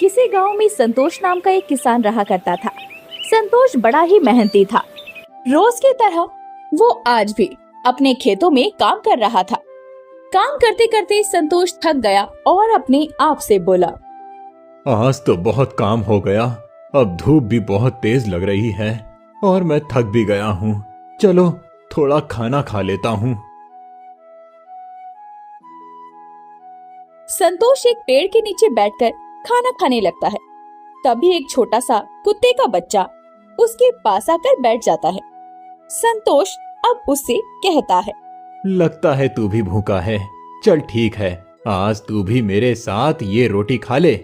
किसी गांव में संतोष नाम का एक किसान रहा करता था। संतोष बड़ा ही मेहनती था। रोज की तरह वो आज भी अपने खेतों में काम कर रहा था। काम करते करते संतोष थक गया और अपने आप से बोला, आज तो बहुत काम हो गया। अब धूप भी बहुत तेज लग रही है और मैं थक भी गया हूँ। चलो थोड़ा खाना खा लेता हूँ। संतोष एक पेड़ के नीचे बैठकर खाना खाने लगता है। तभी एक छोटा सा कुत्ते का बच्चा उसके पास आकर बैठ जाता है। संतोष अब उससे कहता है, लगता है तू भी भूखा है। चल ठीक है, आज तू भी मेरे साथ ये रोटी खा ले।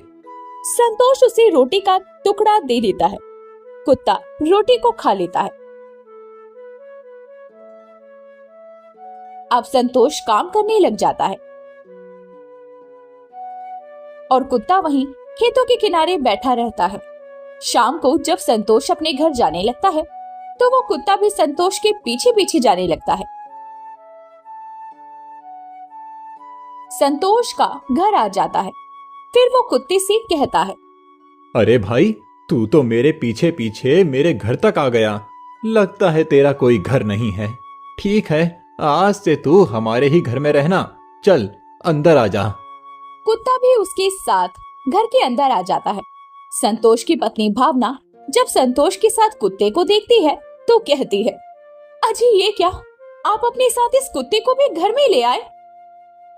संतोष उसे रोटी का टुकड़ा दे देता है। कुत्ता रोटी को खा लेता है। अब संतोष काम करने लग जाता है और कुत्ता वहीं खेतों के किनारे बैठा रहता है। शाम को जब संतोष अपने घर जाने लगता है तो वो कुत्ता भी संतोष के पीछे पीछे जाने लगता है। संतोष का घर आ जाता है। फिर वो कुत्ते से कहता है, अरे भाई, तू तो मेरे पीछे पीछे मेरे घर तक आ गया। लगता है तेरा कोई घर नहीं है। ठीक है, आज से तू हमारे ही घर में रहना। चल अंदर आ जा। कुत्ता भी उसके साथ घर के अंदर आ जाता है। संतोष की पत्नी भावना जब संतोष के साथ कुत्ते को देखती है तो कहती है, अजी ये क्या, आप अपने साथ इस कुत्ते को भी घर में ले आए?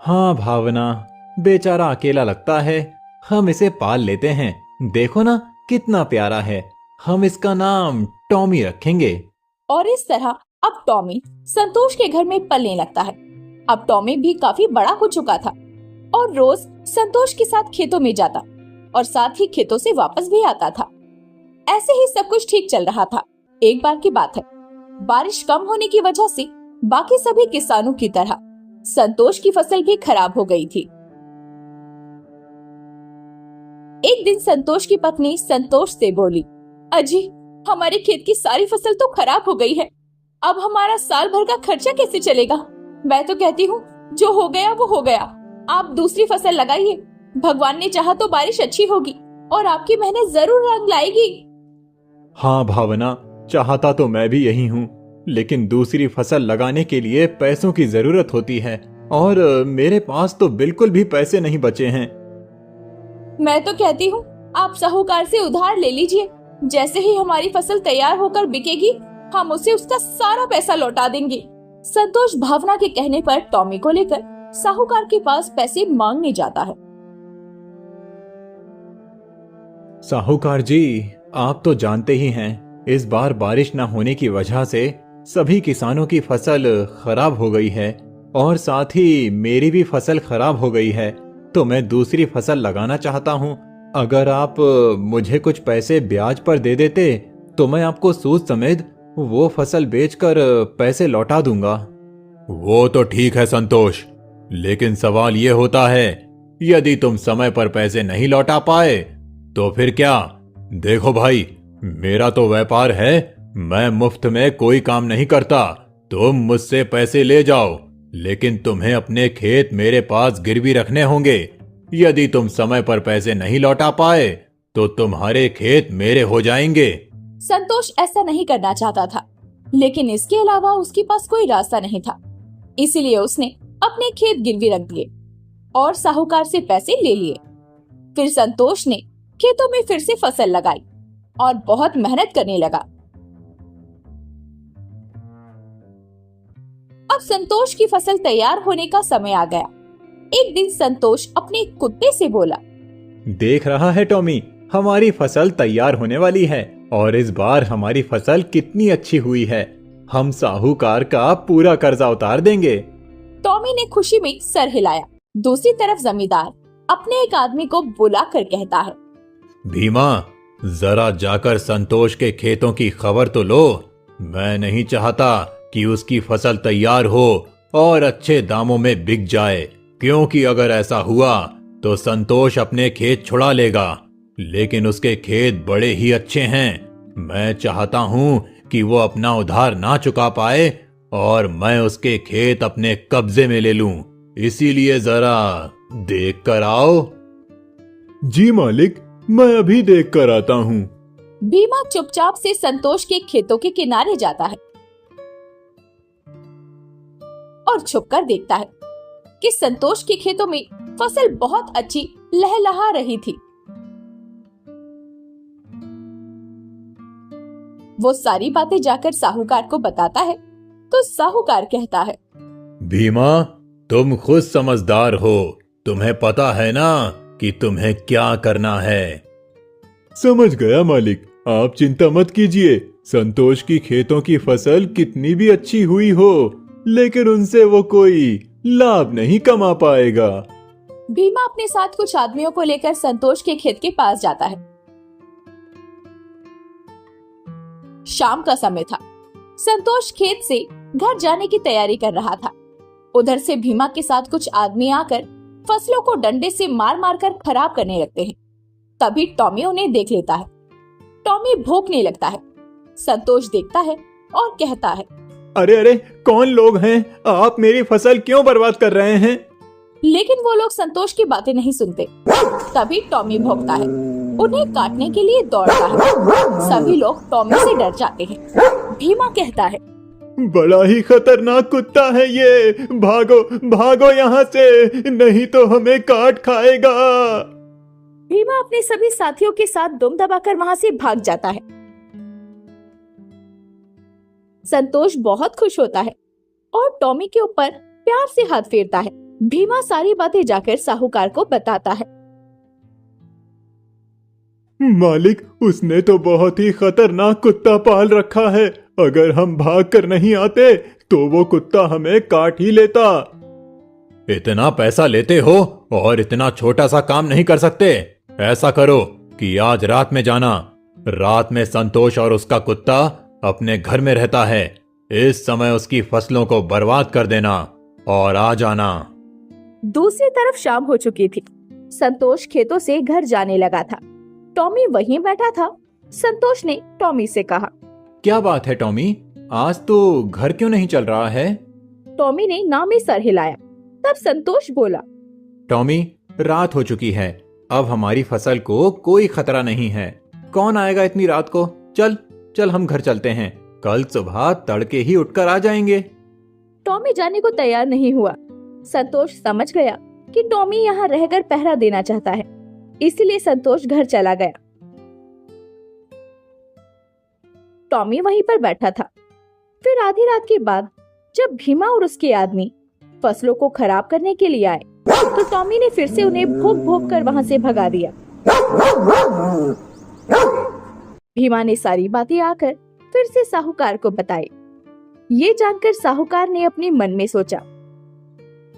हाँ भावना, बेचारा अकेला लगता है। हम इसे पाल लेते हैं। देखो ना कितना प्यारा है। हम इसका नाम टॉमी रखेंगे। और इस तरह अब टॉमी संतोष के घर में पलने लगता है। अब टॉमी भी काफी बड़ा हो चुका था और रोज संतोष के साथ खेतों में जाता और साथ ही खेतों से वापस भी आता था। ऐसे ही सब कुछ ठीक चल रहा था। एक बार की बात है, बारिश कम होने की वजह से बाकी सभी किसानों की तरह संतोष की फसल भी खराब हो गई थी। एक दिन संतोष की पत्नी संतोष से बोली, अजी हमारे खेत की सारी फसल तो खराब हो गई है। अब हमारा साल भर का खर्चा कैसे चलेगा? मैं तो कहती हूँ जो हो गया वो हो गया। आप दूसरी फसल लगाइए। भगवान ने चाहा तो बारिश अच्छी होगी और आपकी मेहनत जरूर रंग लाएगी। हाँ भावना, चाहता तो मैं भी यही हूँ, लेकिन दूसरी फसल लगाने के लिए पैसों की जरूरत होती है और मेरे पास तो बिल्कुल भी पैसे नहीं बचे हैं। मैं तो कहती हूँ आप साहूकार से उधार ले लीजिए। जैसे ही हमारी फसल तैयार होकर बिकेगी हम उसे उसका सारा पैसा लौटा देंगे। संतोष भावना के कहने पर टॉमी को लेकर साहूकार के पास पैसे मांगने जाता है। साहूकार जी, आप तो जानते ही हैं, इस बार बारिश न होने की वजह से सभी किसानों की फसल खराब हो गई है और साथ ही मेरी भी फसल खराब हो गई है। तो मैं दूसरी फसल लगाना चाहता हूँ। अगर आप मुझे कुछ पैसे ब्याज पर दे देते तो मैं आपको सूद समेत वो फसल बेचकर पैसे लौटा दूंगा। वो तो ठीक है संतोष, लेकिन सवाल ये होता है, यदि तुम समय पर पैसे नहीं लौटा पाए तो फिर क्या? देखो भाई, मेरा तो व्यापार है। मैं मुफ्त में कोई काम नहीं करता। तुम मुझसे पैसे ले जाओ, लेकिन तुम्हें अपने खेत मेरे पास गिरवी रखने होंगे। यदि तुम समय पर पैसे नहीं लौटा पाए तो तुम्हारे खेत मेरे हो जाएंगे। संतोष ऐसा नहीं करना चाहता था, लेकिन इसके अलावा उसके पास कोई रास्ता नहीं था। इसीलिए उसने अपने खेत गिरवी रख दिए और साहूकार से पैसे ले लिए। फिर संतोष ने खेतों में फिर से फसल लगाई और बहुत मेहनत करने लगा। अब संतोष की फसल तैयार होने का समय आ गया। एक दिन संतोष अपने कुत्ते से बोला, देख रहा है टॉमी, हमारी फसल तैयार होने वाली है और इस बार हमारी फसल कितनी अच्छी हुई है। हम साहूकार का पूरा कर्जा उतार देंगे। टॉमी ने खुशी में सर हिलाया। दूसरी तरफ जमींदार अपने एक आदमी को बुलाकर कहता है, भीमा, जरा जाकर संतोष के खेतों की खबर तो लो। मैं नहीं चाहता कि उसकी फसल तैयार हो और अच्छे दामों में बिक जाए, क्योंकि अगर ऐसा हुआ तो संतोष अपने खेत छुड़ा लेगा। लेकिन उसके खेत बड़े ही अच्छे हैं। मैं चाहता हूँ कि वो अपना उधार ना चुका पाए और मैं उसके खेत अपने कब्जे में ले लूं। इसीलिए जरा देख कर आओ। जी मालिक, मैं अभी देख कर आता हूँ। भीमा चुपचाप से संतोष के खेतों के किनारे जाता है और छुपकर देखता है कि संतोष के खेतों में फसल बहुत अच्छी लहलहा रही थी। वो सारी बातें जाकर साहूकार को बताता है तो साहूकार कहता है, भीमा, तुम खुद समझदार हो, तुम्हें पता है ना कि तुम्हें क्या करना है। समझ गया मालिक, आप चिंता मत कीजिए। संतोष की खेतों की फसल कितनी भी अच्छी हुई हो, लेकिन उनसे वो कोई लाभ नहीं कमा पाएगा। भीमा अपने साथ कुछ आदमियों को लेकर संतोष के खेत के पास जाता है। शाम का समय था। संतोष खेत से घर जाने की तैयारी कर रहा था। उधर से भीमा के साथ कुछ आदमी आकर फसलों को डंडे से मार मार कर खराब करने लगते हैं। तभी टॉमी उन्हें देख लेता है। टॉमी भौंकने लगता है। संतोष देखता है और कहता है, अरे अरे, कौन लोग हैं? आप मेरी फसल क्यों बर्बाद कर रहे हैं? लेकिन वो लोग संतोष की बातें नहीं सुनते। तभी टॉमी भौंकता है, उन्हें काटने के लिए दौड़ता है। सभी लोग टॉमी से डर जाते हैं। भीमा कहता है, बड़ा ही खतरनाक कुत्ता है ये, भागो भागो यहाँ से, नहीं तो हमें काट खाएगा। भीमा अपने सभी साथियों के साथ दुम दबाकर वहाँ से भाग जाता है। संतोष बहुत खुश होता है और टॉमी के ऊपर प्यार से हाथ फेरता है। भीमा सारी बातें जाकर साहूकार को बताता है। मालिक, उसने तो बहुत ही खतरनाक कुत्ता पाल रखा है। अगर हम भाग कर नहीं आते तो वो कुत्ता हमें काट ही लेता। इतना पैसा लेते हो और इतना छोटा सा काम नहीं कर सकते। ऐसा करो कि आज रात में जाना। रात में संतोष और उसका कुत्ता अपने घर में रहता है। इस समय उसकी फसलों को बर्बाद कर देना और आ जाना। दूसरी तरफ शाम हो चुकी थी। संतोष खेतों से घर जाने लगा था। टॉमी वहीं बैठा था। संतोष ने टॉमी से कहा, क्या बात है टॉमी, आज तो घर क्यों नहीं चल रहा है? टॉमी ने ना में सर हिलाया। तब संतोष बोला, टॉमी, रात हो चुकी है। अब हमारी फसल को कोई खतरा नहीं है। कौन आएगा इतनी रात को? चल चल, हम घर चलते हैं। कल सुबह तड़के ही उठकर आ जाएंगे। टॉमी जाने को तैयार नहीं हुआ। संतोष समझ गया कि टॉमी यहाँ रहकर पहरा देना चाहता है, इसलिए संतोष घर चला गया। टॉमी वहीं पर बैठा था। फिर आधी रात के बाद जब भीमा और उसके आदमी फसलों को खराब करने के लिए आए तो टॉमी ने फिर से उन्हें भोंक भोंक कर वहां से भगा दिया। भीमा ने सारी बातें आकर फिर से साहूकार को बताई। ये जानकर साहूकार ने अपने मन में सोचा,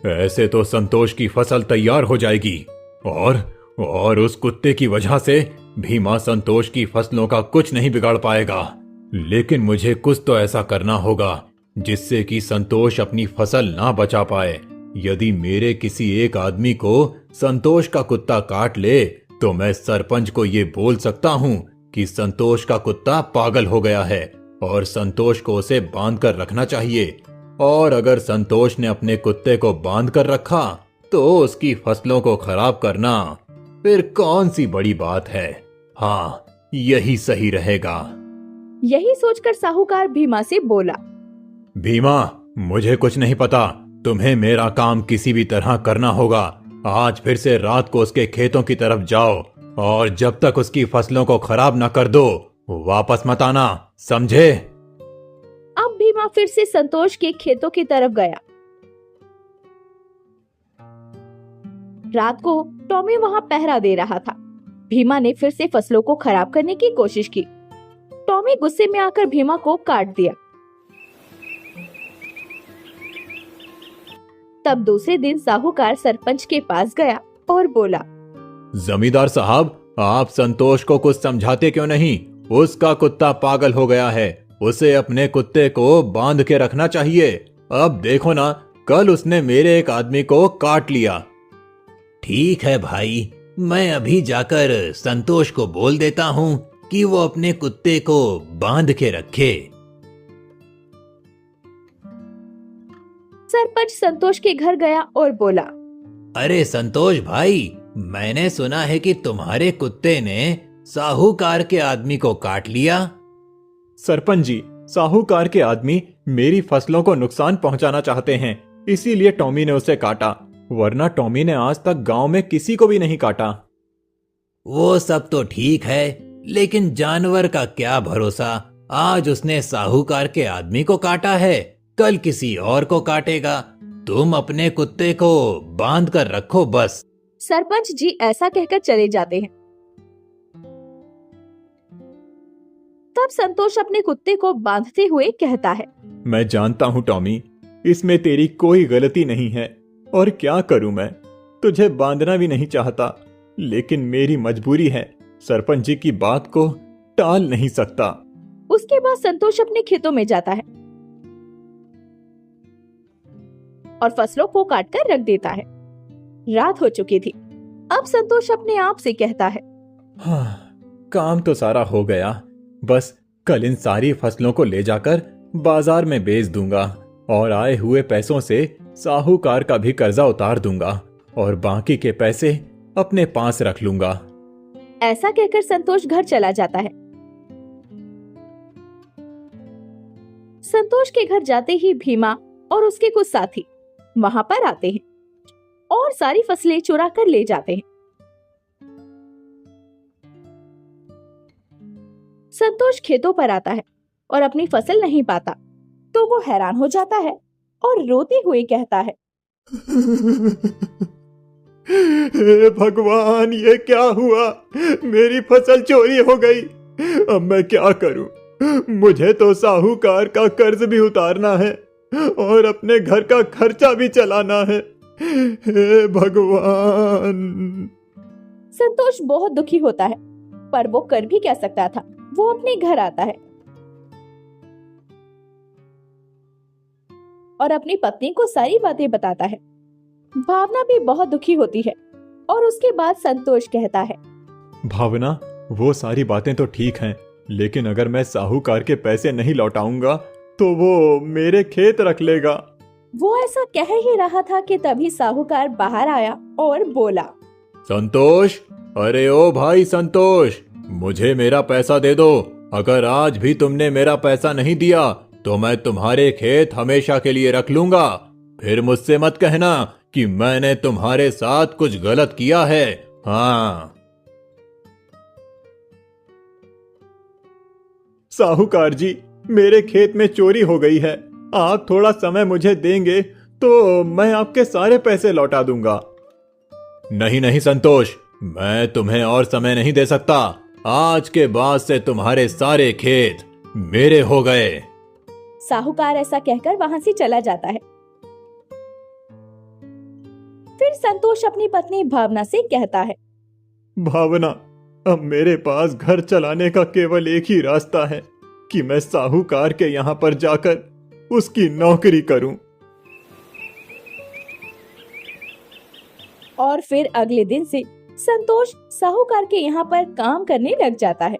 ऐसे तो संतोष की फसल तैयार हो जाएगी और उस कुत्ते की वजह से भीमा संतोष की फसलों का कुछ नहीं बिगाड़ पाएगा। लेकिन मुझे कुछ तो ऐसा करना होगा जिससे कि संतोष अपनी फसल ना बचा पाए। यदि मेरे किसी एक आदमी को संतोष का कुत्ता काट ले तो मैं सरपंच को ये बोल सकता हूँ कि संतोष का कुत्ता पागल हो गया है और संतोष को उसे बांध कर रखना चाहिए। और अगर संतोष ने अपने कुत्ते को बांध कर रखा तो उसकी फसलों को खराब करना फिर कौन सी बड़ी बात है। हाँ, यही सही रहेगा। यही सोचकर साहूकार भीमा से बोला, भीमा, मुझे कुछ नहीं पता। तुम्हें मेरा काम किसी भी तरह करना होगा। आज फिर से रात को उसके खेतों की तरफ जाओ और जब तक उसकी फसलों को खराब न कर दो वापस मत आना, समझे? अब भीमा फिर से संतोष के खेतों की तरफ गया। रात को टॉमी वहां पहरा दे रहा था। भीमा ने फिर से फसलों को खराब करने की कोशिश की। टॉमी गुस्से में आकर भीमा को काट दिया। तब दूसरे दिन साहूकार सरपंच के पास गया और बोला, जमींदार साहब, आप संतोष को कुछ समझाते क्यों नहीं? उसका कुत्ता पागल हो गया है। उसे अपने कुत्ते को बांध के रखना चाहिए। अब देखो ना, कल उसने मेरे एक आदमी को काट लिया। ठीक है भाई, मैं अभी जाकर संतोष को बोल देता हूँ कि वो अपने कुत्ते को बांध के रखे। सरपंच संतोष के घर गया और बोला, अरे संतोष भाई, मैंने सुना है कि तुम्हारे कुत्ते ने साहूकार के आदमी को काट लिया। सरपंच जी, साहूकार के आदमी मेरी फसलों को नुकसान पहुंचाना चाहते हैं, इसीलिए टॉमी ने उसे काटा, वरना टॉमी ने आज तक गांव में किसी को भी नहीं काटा। वो सब तो ठीक है, लेकिन जानवर का क्या भरोसा। आज उसने साहूकार के आदमी को काटा है, कल किसी और को काटेगा। तुम अपने कुत्ते को बांध कर रखो बस। सरपंच जी ऐसा कहकर चले जाते हैं। तब संतोष अपने कुत्ते को बांधते हुए कहता है, मैं जानता हूँ टॉमी, इसमें तेरी कोई गलती नहीं है, और क्या करूं मैं, तुझे बांधना भी नहीं चाहता, लेकिन मेरी मजबूरी है, सरपंच जी की बात को टाल नहीं सकता। उसके बाद संतोष अपने खेतों में जाता है और फसलों को काटकर रख देता है। रात हो चुकी थी। अब संतोष अपने आप से कहता है, हाँ, काम तो सारा हो गया, बस कल इन सारी फसलों को ले जाकर बाजार में बेच दूंगा और आए हुए पैसों से साहूकार का भी कर्जा उतार दूंगा और बाकी के पैसे अपने पास रख लूंगा। ऐसा कहकर संतोष घर चला जाता है। संतोष के घर जाते ही भीमा और उसके कुछ साथी वहां पर आते हैं और सारी फसलें चुरा कर ले जाते हैं। संतोष खेतों पर आता है और अपनी फसल नहीं पाता, तो वो हैरान हो जाता है और रोते हुए कहता है, हे भगवान, ये क्या हुआ, मेरी फसल चोरी हो गई, अब मैं क्या करूं? मुझे तो साहूकार का कर्ज भी उतारना है और अपने घर का खर्चा भी चलाना है, हे भगवान। संतोष बहुत दुखी होता है, पर वो कर भी क्या सकता था। वो अपने घर आता है और अपनी पत्नी को सारी बातें बताता है। भावना भी बहुत दुखी होती है और उसके बाद संतोष कहता है, भावना, वो सारी बातें तो ठीक हैं, लेकिन अगर मैं साहूकार के पैसे नहीं लौटाऊंगा तो वो मेरे खेत रख लेगा। वो ऐसा कह ही रहा था कि तभी साहूकार बाहर आया और बोला, संतोष, अरे ओ भाई संतोष, मुझे मेरा पैसा दे दो। अगर आज भी तुमने मेरा पैसा नहीं दिया तो मैं तुम्हारे खेत हमेशा के लिए रख लूंगा। फिर मुझसे मत कहना कि मैंने तुम्हारे साथ कुछ गलत किया है। हाँ। साहूकार जी, मेरे खेत में चोरी हो गई है, आप थोड़ा समय मुझे देंगे तो मैं आपके सारे पैसे लौटा दूंगा। नहीं नहीं संतोष, मैं तुम्हें और समय नहीं दे सकता। आज के बाद से तुम्हारे सारे खेत मेरे हो गए। साहूकार ऐसा कहकर वहां से चला जाता है। फिर संतोष अपनी पत्नी भावना से कहता है, भावना, अब मेरे पास घर चलाने का केवल एक ही रास्ता है कि मैं साहूकार के यहाँ पर जाकर उसकी नौकरी करूं। और फिर अगले दिन से संतोष साहूकार के यहाँ पर काम करने लग जाता है।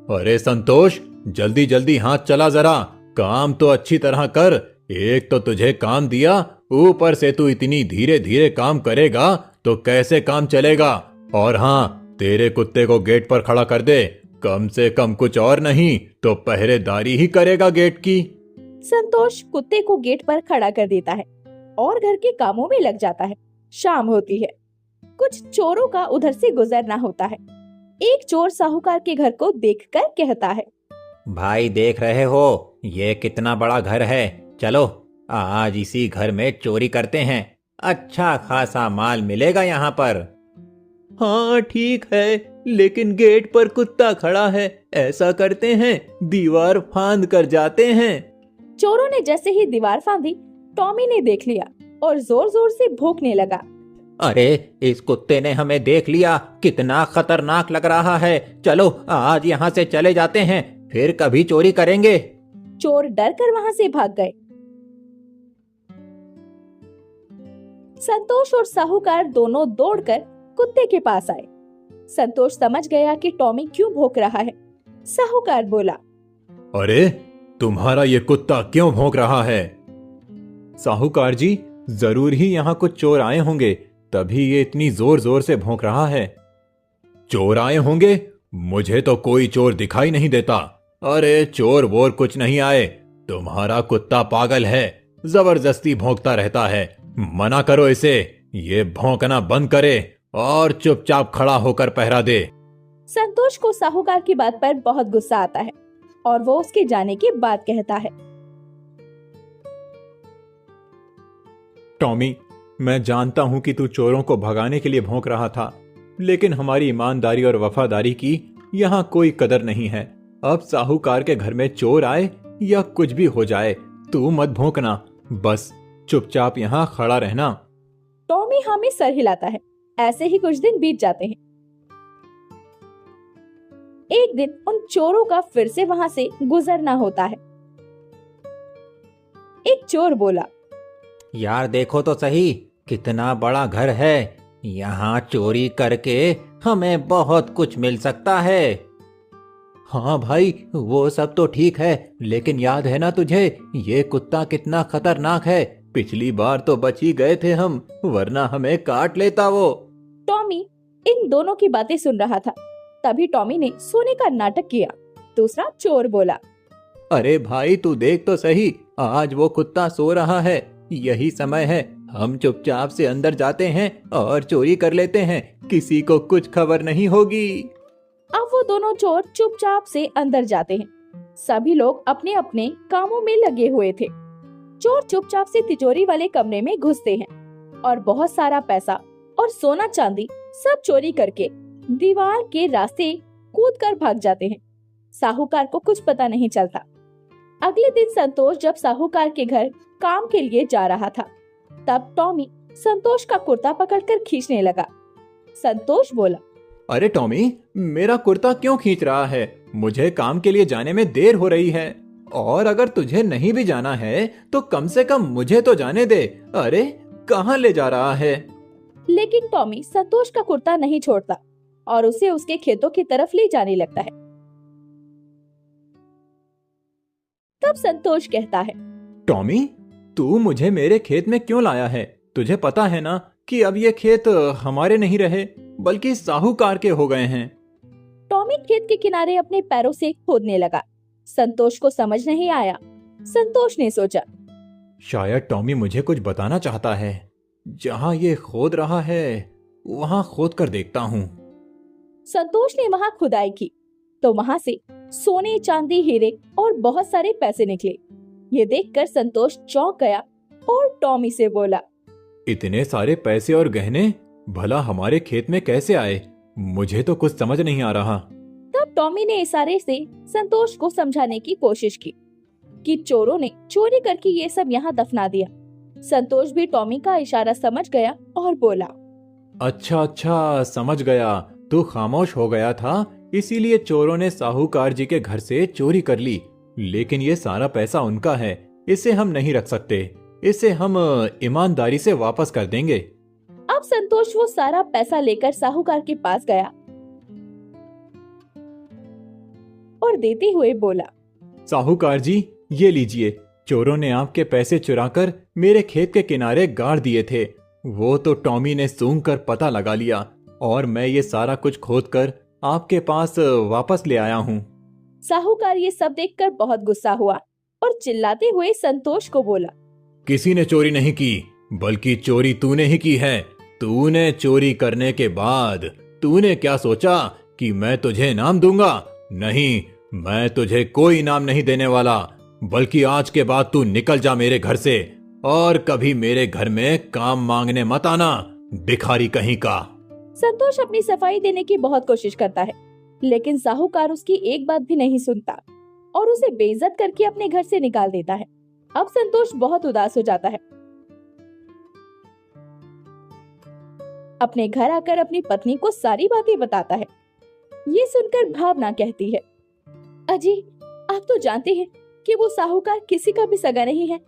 अरे संतोष, जल्दी जल्दी हाथ चला जरा, काम तो अच्छी तरह कर। एक तो तुझे काम दिया, ऊपर से तू इतनी धीरे धीरे काम करेगा तो कैसे काम चलेगा। और हाँ, तेरे कुत्ते को गेट पर खड़ा कर दे, कम से कम कुछ और नहीं तो पहरेदारी ही करेगा गेट की। संतोष कुत्ते को गेट पर खड़ा कर देता है और घर के कामों में लग जाता है। शाम होती है। कुछ चोरों का उधर से गुजरना होता है। एक चोर साहूकार के घर को देखकर कहता है, भाई देख रहे हो ये कितना बड़ा घर है, चलो आज इसी घर में चोरी करते हैं, अच्छा खासा माल मिलेगा यहाँ पर। हाँ ठीक है, लेकिन गेट पर कुत्ता खड़ा है, ऐसा करते हैं दीवार फांद कर जाते हैं। चोरों ने जैसे ही दीवार फांदी, टॉमी ने देख लिया और जोर जोर से भौंकने लगा। अरे इस कुत्ते ने हमें देख लिया, कितना खतरनाक लग रहा है, चलो आज यहाँ से चले जाते हैं, फिर कभी चोरी करेंगे। चोर डर कर वहां से भाग गए। संतोष और साहूकार दोनों दौड़कर कुत्ते के पास आए। संतोष समझ गया कि टॉमी क्यों भौंक रहा है। साहूकार बोला, अरे तुम्हारा ये कुत्ता क्यों भौंक रहा है? साहूकार जी, जरूर ही यहाँ कुछ चोर आए होंगे, तभी ये इतनी जोर जोर से भौंक रहा है। चोर आए होंगे? मुझे तो कोई चोर दिखाई नहीं देता। अरे चोर वोर कुछ नहीं आए, तुम्हारा कुत्ता पागल है, जबरदस्ती भौंकता रहता है। मना करो इसे, ये भौंकना बंद करे और चुपचाप खड़ा होकर पहरा दे। संतोष को साहूकार की बात पर बहुत गुस्सा आता है और वो उसके जाने की बात कहता है। टॉमी, मैं जानता हूं कि तू चोरों को भगाने के लिए भौंक रहा था, लेकिन हमारी ईमानदारी और वफादारी की यहाँ कोई कदर नहीं है। अब साहूकार के घर में चोर आए या कुछ भी हो जाए, तू मत भौंकना, बस चुपचाप यहाँ खड़ा रहना। टॉमी हमें सर हिलाता है। ऐसे ही कुछ दिन बीत जाते हैं। एक दिन उन चोरों का फिर से वहां से गुजरना होता है। एक चोर बोला, यार देखो तो सही, कितना बड़ा घर है, यहाँ चोरी करके हमें बहुत कुछ मिल सकता है। हाँ भाई, वो सब तो ठीक है, लेकिन याद है ना तुझे, ये कुत्ता कितना खतरनाक है। पिछली बार तो बच ही गए थे हम, वरना हमें काट लेता वो। टॉमी इन दोनों की बातें सुन रहा था। तभी टॉमी ने सोने का नाटक किया। दूसरा चोर बोला, अरे भाई तू देख तो सही, आज वो कुत्ता सो रहा है, यही समय है, हम चुपचाप से अंदर जाते हैं और चोरी कर लेते हैं, किसी को कुछ खबर नहीं होगी। अब वो दोनों चोर चुपचाप से अंदर जाते हैं। सभी लोग अपने अपने कामों में लगे हुए थे। चोर चुपचाप से तिजोरी वाले कमरे में घुसते हैं और बहुत सारा पैसा और सोना चांदी सब चोरी करके दीवार के रास्ते कूदकर भाग जाते हैं। साहूकार को कुछ पता नहीं चलता। अगले दिन संतोष जब साहूकार के घर काम के लिए जा रहा था, तब टॉमी संतोष का कुर्ता पकड़कर खींचने लगा। संतोष बोला, अरे टॉमी, मेरा कुर्ता क्यों खींच रहा है? मुझे काम के लिए जाने में देर हो रही है, और अगर तुझे नहीं भी जाना है तो कम से कम मुझे तो जाने दे। अरे कहाँ ले जा रहा है? लेकिन टॉमी संतोष का कुर्ता नहीं छोड़ता और उसे उसके खेतों की तरफ ले जाने लगता है। तब संतोष कहता है, टॉमी, तू मुझे मेरे खेत में क्यों लाया है? तुझे पता है ना कि अब ये खेत हमारे नहीं रहे, बल्कि साहूकार के हो गए हैं। टॉमी खेत के किनारे अपने पैरों से खोदने लगा। संतोष को समझ नहीं आया। संतोष ने सोचा, शायद टॉमी मुझे कुछ बताना चाहता है। जहाँ ये खोद रहा है वहाँ खोद कर देखता हूँ। संतोष ने वहाँ खुदाई की तो वहाँ से सोने, चांदी, हीरे और बहुत सारे पैसे निकले। ये देखकर संतोष चौंक गया और टॉमी से बोला, इतने सारे पैसे और गहने भला हमारे खेत में कैसे आए? मुझे तो कुछ समझ नहीं आ रहा। तब टॉमी ने इशारे से संतोष को समझाने की कोशिश की कि चोरों ने चोरी करके ये सब यहाँ दफना दिया। संतोष भी टॉमी का इशारा समझ गया और बोला, अच्छा, समझ गया। तू खामोश हो गया था, इसीलिए चोरों ने साहूकार जी के घर से चोरी कर ली। लेकिन ये सारा पैसा उनका है, इसे हम नहीं रख सकते, इसे हम ईमानदारी से वापस कर देंगे। अब संतोष वो सारा पैसा लेकर साहूकार के पास गया और देते हुए बोला, साहूकार जी, ये लीजिए, चोरों ने आपके पैसे चुराकर मेरे खेत के किनारे गाड़ दिए थे। वो तो टॉमी ने सूंघकर पता लगा लिया और मैं ये सारा कुछ खोदकर आपके पास वापस ले आया हूँ। साहूकार ये सब देखकर बहुत गुस्सा हुआ और चिल्लाते हुए संतोष को बोला, किसी ने चोरी नहीं की, बल्कि चोरी तूने ही की है। तूने चोरी करने के बाद तूने क्या सोचा कि मैं तुझे इनाम दूंगा? नहीं, मैं तुझे कोई इनाम नहीं देने वाला, बल्कि आज के बाद तू निकल जा मेरे घर से और कभी मेरे घर में काम मांगने मत आना, भिखारी कहीं का। संतोष अपनी सफाई देने की बहुत कोशिश करता है, लेकिन साहूकार उसकी एक बात भी नहीं सुनता और उसे बेइज्जत करके अपने घर से निकाल देता है। अब संतोष बहुत उदास हो जाता है। अपने घर आकर अपनी पत्नी को सारी बातें बताता है। ये सुनकर भावना कहती है, अजी, आप तो जानते हैं कि वो साहूकार किसी का भी सगा नहीं है,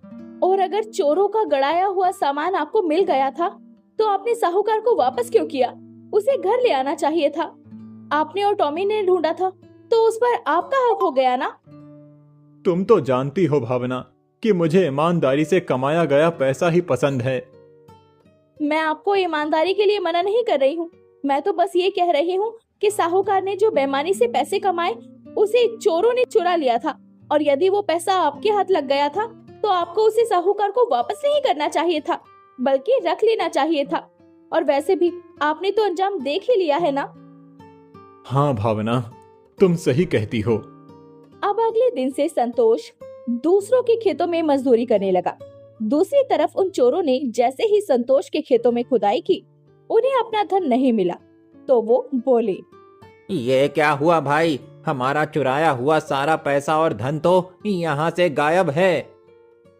और अगर चोरों का गड़ाया हुआ सामान आपको मिल गया था तो आपने साहूकार को वापस क्यों किया? उसे घर ले आना चाहिए था। आपने और टॉमी ने ढूंढा था तो उस पर आपका हक हो गया ना। तुम तो जानती हो भावना, कि मुझे ईमानदारी से कमाया गया पैसा ही पसंद है। मैं आपको ईमानदारी के लिए मना नहीं कर रही हूँ। मैं तो बस ये कह रही हूँ कि साहूकार ने जो बेईमानी से पैसे कमाए उसे चोरों ने चुरा लिया था, और यदि वो पैसा आपके हाथ लग गया था तो आपको उसे साहूकार को वापस नहीं करना चाहिए था, बल्कि रख लेना चाहिए था। और वैसे भी आपने तो अंजाम देख ही लिया है ना। हाँ भावना, तुम सही कहती हो। अब अगले दिन से संतोष दूसरों के खेतों में मजदूरी करने लगा। दूसरी तरफ उन चोरों ने जैसे ही संतोष के खेतों में खुदाई की, उन्हें अपना धन नहीं मिला, तो वो बोले, ये क्या हुआ भाई, हमारा चुराया हुआ सारा पैसा और धन तो यहाँ से गायब है।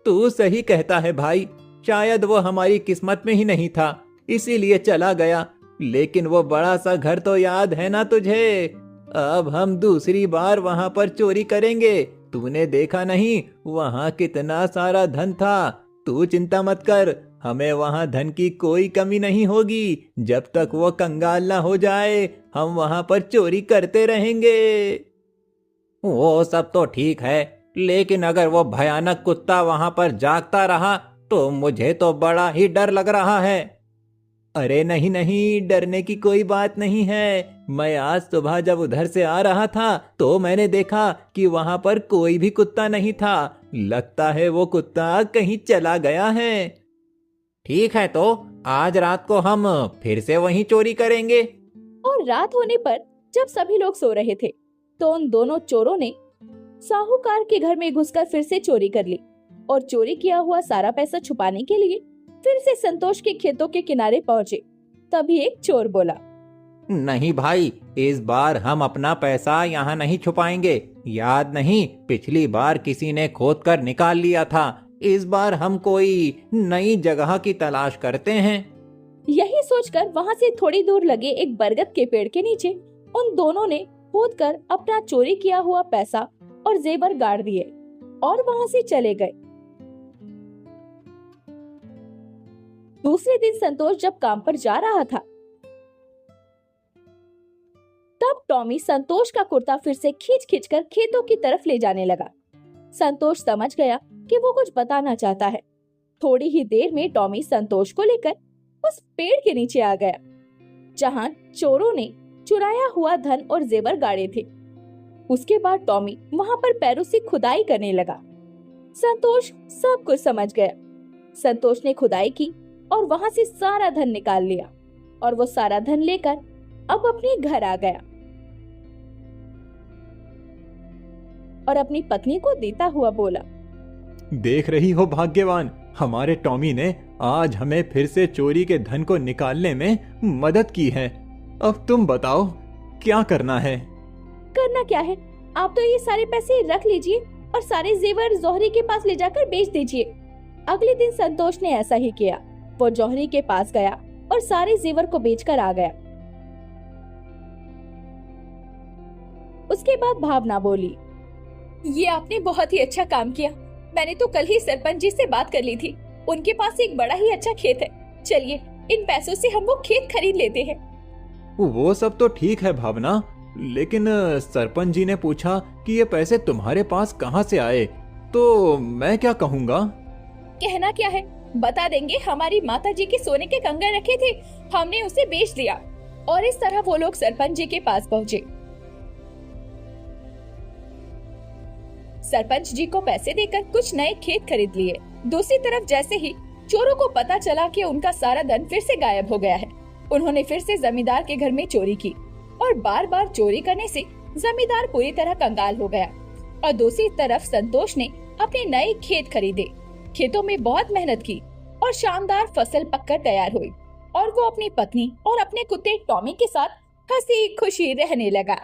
तू सही कहता है भाई, शायद वो हमारी किस्मत में ही नहीं था, इसीलिए चला गया। लेकिन वो बड़ा सा घर तो याद है ना तुझे? अब हम दूसरी बार वहाँ पर चोरी करेंगे। तूने देखा नहीं वहाँ कितना सारा धन था? तू चिंता मत कर, हमें वहाँ धन की कोई कमी नहीं होगी। जब तक वो कंगाल ना हो जाए हम वहाँ पर चोरी करते रहेंगे। वो सब तो ठीक है, लेकिन अगर वो भयानक कुत्ता वहाँ पर जागता रहा तो मुझे तो बड़ा ही डर लग रहा है। अरे नहीं नहीं, डरने की कोई बात नहीं है। मैं आज सुबह जब उधर से आ रहा था तो मैंने देखा कि वहाँ पर कोई भी कुत्ता नहीं था। लगता है वो कुत्ता कहीं चला गया है। ठीक है, तो आज रात को हम फिर से वहीं चोरी करेंगे। और रात होने पर जब सभी लोग सो रहे थे तो उन दोनों चोरों ने साहूकार के घर में घुसकर फिर से चोरी कर ली, और चोरी किया हुआ सारा पैसा छुपाने के लिए फिर से संतोष के खेतों के किनारे पहुंचे। तभी एक चोर बोला, नहीं भाई, इस बार हम अपना पैसा यहाँ नहीं छुपाएंगे। याद नहीं, पिछली बार किसी ने खोद कर निकाल लिया था। इस बार हम कोई नई जगह की तलाश करते हैं। यही सोचकर वहाँ से थोड़ी दूर लगे एक बरगद के पेड़ के नीचे उन दोनों ने खोद कर अपना चोरी किया हुआ पैसा और जेवर गाड़ दिए और वहाँ से चले गए। दूसरे दिन संतोष जब काम पर जा रहा था तब टॉमी संतोष का कुर्ता फिर से खींच खींच कर खेतों की तरफ ले जाने लगा। संतोष समझ गया कि वो कुछ बताना चाहता है। थोड़ी ही देर में टॉमी संतोष को लेकर उस पेड़ के नीचे आ गया जहां चोरों ने चुराया हुआ धन और जेवर गाड़े थे। उसके बाद टॉमी वहां पर पैरों से खुदाई करने लगा। संतोष सब कुछ समझ गया। संतोष ने खुदाई की और वहां से सारा धन निकाल लिया, और वो सारा धन लेकर अब अपने घर आ गया और अपनी पत्नी को देता हुआ बोला, देख रही हो भाग्यवान, हमारे टॉमी ने आज हमें फिर से चोरी के धन को निकालने में मदद की है। अब तुम बताओ क्या करना है? करना क्या है, आप तो ये सारे पैसे रख लीजिए और सारे जेवर जौहरी के पास ले जाकर बेच दीजिए। अगले दिन संतोष ने ऐसा ही किया। वो जौहरी के पास गया और सारे जेवर को बेचकर आ गया। उसके बाद भावना बोली, ये आपने बहुत ही अच्छा काम किया। मैंने तो कल ही सरपंच जी से बात कर ली थी। उनके पास एक बड़ा ही अच्छा खेत है। चलिए इन पैसों से हम वो खेत खरीद लेते हैं। वो सब तो ठीक है भावना, लेकिन सरपंच जी ने पूछा कि ये पैसे तुम्हारे पास कहाँ से आए, तो मैं क्या कहूँगा? कहना क्या है, बता देंगे हमारी माता जी के सोने के कंगन रखे थे, हमने उसे बेच दिया। और इस तरह वो लोग सरपंच जी के पास पहुँचे। सरपंच जी को पैसे देकर कुछ नए खेत खरीद लिए। दूसरी तरफ जैसे ही चोरों को पता चला कि उनका सारा धन फिर से गायब हो गया है, उन्होंने फिर से जमींदार के घर में चोरी की, और बार बार चोरी करने से जमींदार पूरी तरह कंगाल हो गया। और दूसरी तरफ संतोष ने अपने नए खेत खरीदे, खेतों में बहुत मेहनत की और शानदार फसल पककर तैयार हुई, और वो अपनी पत्नी और अपने कुत्ते टॉमी के साथ हंसी खुशी रहने लगा।